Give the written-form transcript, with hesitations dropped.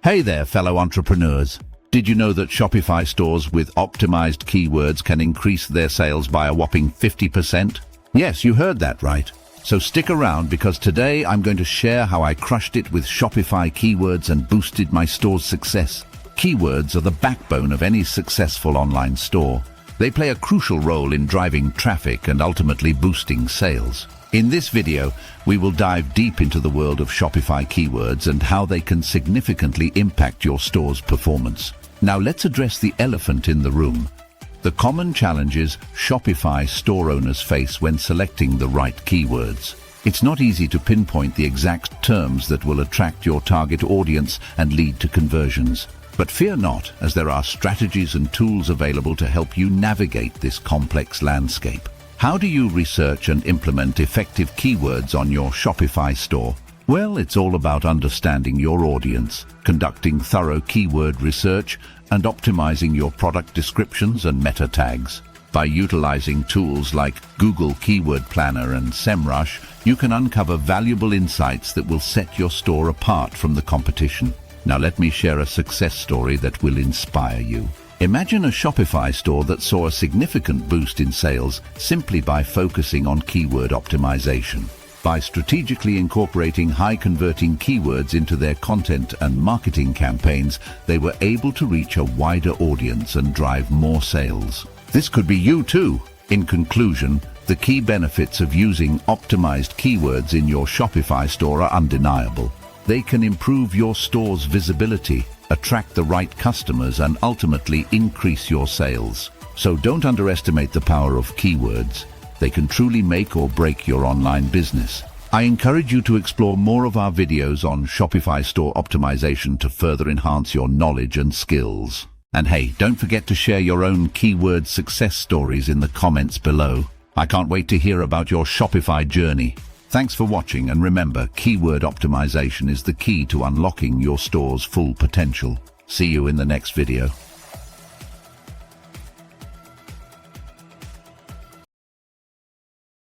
Hey there, fellow entrepreneurs. Did you know that Shopify stores with optimized keywords can increase their sales by a whopping 50%? Yes, you heard that right. So stick around because today I'm going to share how I crushed it with Shopify keywords and boosted my store's success. Keywords are the backbone of any successful online store. They play a crucial role in driving traffic and ultimately boosting sales. In this video, we will dive deep into the world of Shopify keywords and how they can significantly impact your store's performance. Now let's address the elephant in the room. The common challenges Shopify store owners face when selecting the right keywords. It's not easy to pinpoint the exact terms that will attract your target audience and lead to conversions. But fear not, as there are strategies and tools available to help you navigate this complex landscape. How do you research and implement effective keywords on your Shopify store? Well, it's all about understanding your audience, conducting thorough keyword research, and optimizing your product descriptions and meta tags. By utilizing tools like Google Keyword Planner and SEMrush, you can uncover valuable insights that will set your store apart from the competition. Now let me share a success story that will inspire you. Imagine a Shopify store that saw a significant boost in sales simply by focusing on keyword optimization. By strategically incorporating high-converting keywords into their content and marketing campaigns, they were able to reach a wider audience and drive more sales. This could be you too. In conclusion, the key benefits of using optimized keywords in your Shopify store are undeniable. They can improve your store's visibility, attract the right customers, and ultimately increase your sales. So don't underestimate the power of keywords. They can truly make or break your online business. I encourage you to explore more of our videos on Shopify store optimization to further enhance your knowledge and skills. And hey, don't forget to share your own keyword success stories in the comments below. I can't wait to hear about your Shopify journey. Thanks for watching, and remember, keyword optimization is the key to unlocking your store's full potential. See you in the next video.